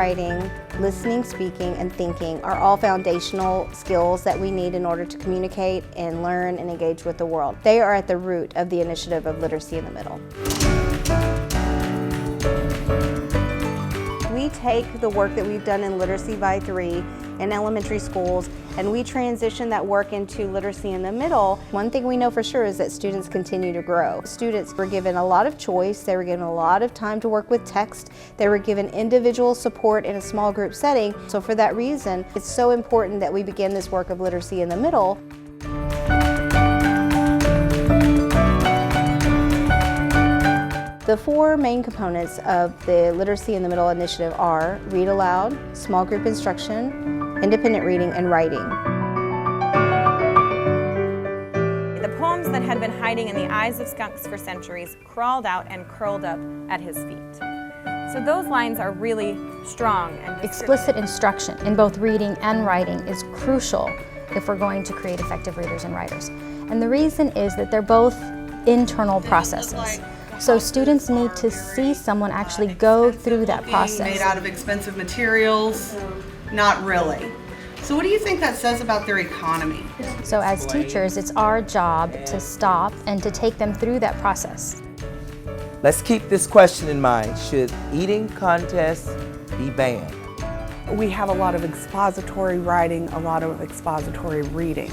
writing, listening, speaking, and thinking are all foundational skills that we need in order to communicate and learn and engage with the world. They are at the root of the initiative of Literacy in the Middle. We take the work that we've done in Literacy by 3 in elementary schools and we transition that work into Literacy in the Middle. One thing we know for sure is that students continue to grow. Students were given a lot of choice, they were given a lot of time to work with text, they were given individual support in a small group setting. So for that reason, it's so important that we begin this work of Literacy in the Middle. The 4 main components of the Literacy in the Middle initiative are read aloud, small group instruction, independent reading, and writing. The poems that had been hiding in the eyes of skunks for centuries crawled out and curled up at his feet. So those lines are really strong and explicit instruction in both reading and writing is crucial if we're going to create effective readers and writers. And the reason is that they're both internal processes. So students need to see someone actually go through that process. Made out of expensive materials? Not really. So what do you think that says about their economy? So as teachers, it's our job to stop and to take them through that process. Let's keep this question in mind. Should eating contests be banned? We have a lot of expository writing, a lot of expository reading.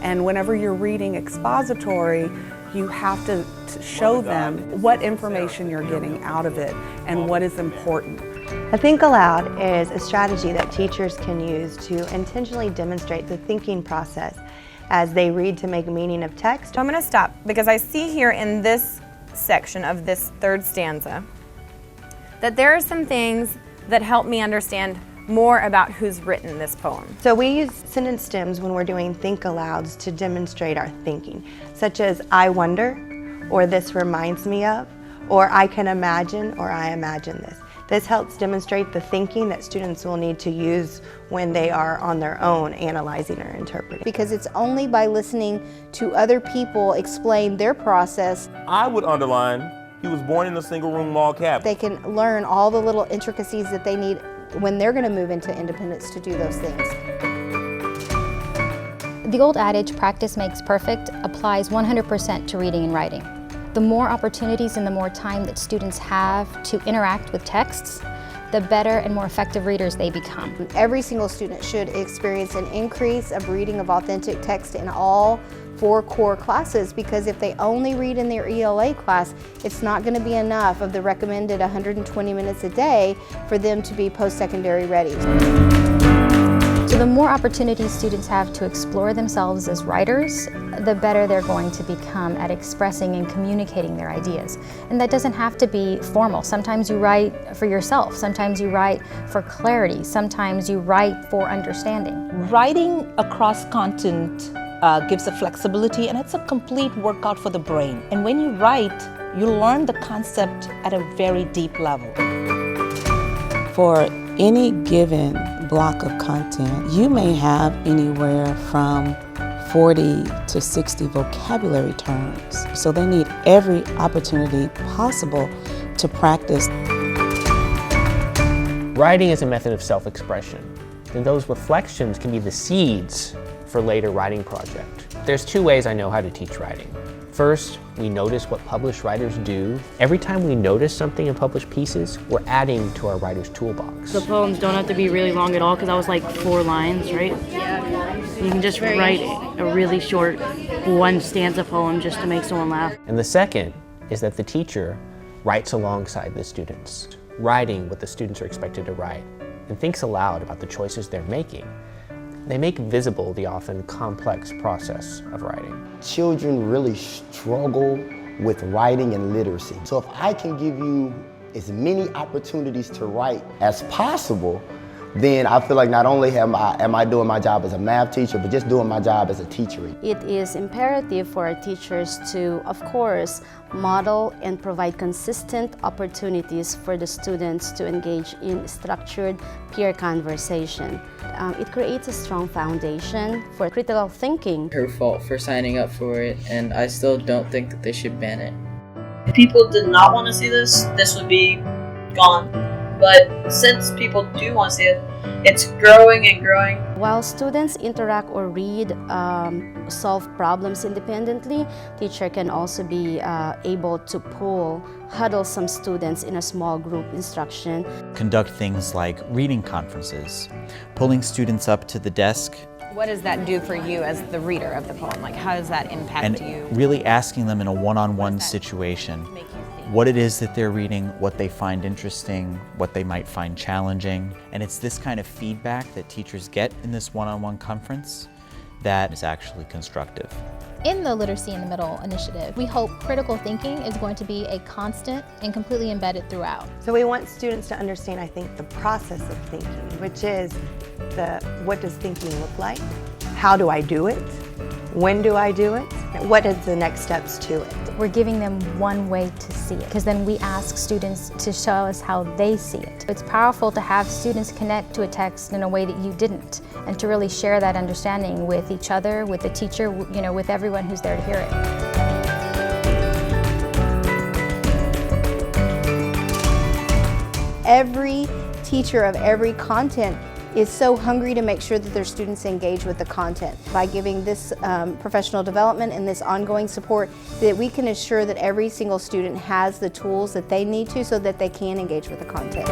And whenever you're reading expository, you have to show them what information you're getting out of it and what is important. Think aloud is a strategy that teachers can use to intentionally demonstrate the thinking process as they read to make meaning of text. So I'm going to stop because I see here in this section of this 3rd stanza that there are some things that help me understand more about who's written this poem. So we use sentence stems when we're doing think alouds to demonstrate our thinking, such as I wonder, or this reminds me of, or I can imagine, or I imagine this. This helps demonstrate the thinking that students will need to use when they are on their own analyzing or interpreting. Because it's only by listening to other people explain their process. I would underline, he was born in a single-room log cabin. They can learn all the little intricacies that they need when they're going to move into independence to do those things. The old adage, practice makes perfect, applies 100% to reading and writing. The more opportunities and the more time that students have to interact with texts, the better and more effective readers they become. Every single student should experience an increase of reading of authentic text in all 4 core classes, because if they only read in their ELA class, it's not going to be enough of the recommended 120 minutes a day for them to be post-secondary ready. So the more opportunities students have to explore themselves as writers, the better they're going to become at expressing and communicating their ideas. And that doesn't have to be formal. Sometimes you write for yourself, sometimes you write for clarity, sometimes you write for understanding. Writing across content gives a flexibility, and it's a complete workout for the brain. And when you write, you learn the concept at a very deep level. For any given block of content, you may have anywhere from 40 to 60 vocabulary terms. So they need every opportunity possible to practice. Writing is a method of self-expression, and those reflections can be the seeds for later writing project. There's 2 ways I know how to teach writing. First, we notice what published writers do. Every time we notice something in published pieces, we're adding to our writer's toolbox. The poems don't have to be really long at all, because that was like 4 lines, right? You can just write a really short 1 stanza poem just to make someone laugh. And the second is that the teacher writes alongside the students, writing what the students are expected to write, and thinks aloud about the choices they're making. They make visible the often complex process of writing. Children really struggle with writing and literacy. So if I can give you as many opportunities to write as possible, then I feel like not only am I doing my job as a math teacher, but just doing my job as a teacher. It is imperative for our teachers to, of course, model and provide consistent opportunities for the students to engage in structured peer conversation. It creates a strong foundation for critical thinking. Her fault for signing up for it, and I still don't think that they should ban it. If people did not want to see this, this would be gone. but since people do want to see it, it's growing and growing. While students interact or read, solve problems independently, teacher can also be able to huddle some students in a small group instruction. Conduct things like reading conferences, pulling students up to the desk. What does that do for you as the reader of the poem? Like, how does that impact you? And really asking them in a one-on-one situation what it is that they're reading, what they find interesting, what they might find challenging. And it's this kind of feedback that teachers get in this one-on-one conference that is actually constructive. In the Literacy in the Middle initiative, we hope critical thinking is going to be a constant and completely embedded throughout. So we want students to understand, I think, the process of thinking, which is what does thinking look like? How do I do it? When do I do it? What is the next steps to it? We're giving them one way to see it, because then we ask students to show us how they see it. It's powerful to have students connect to a text in a way that you didn't, and to really share that understanding with each other, with the teacher, with everyone who's there to hear it. Every teacher of every content is so hungry to make sure that their students engage with the content. By giving this professional development and this ongoing support, that we can assure that every single student has the tools that they need to so that they can engage with the content.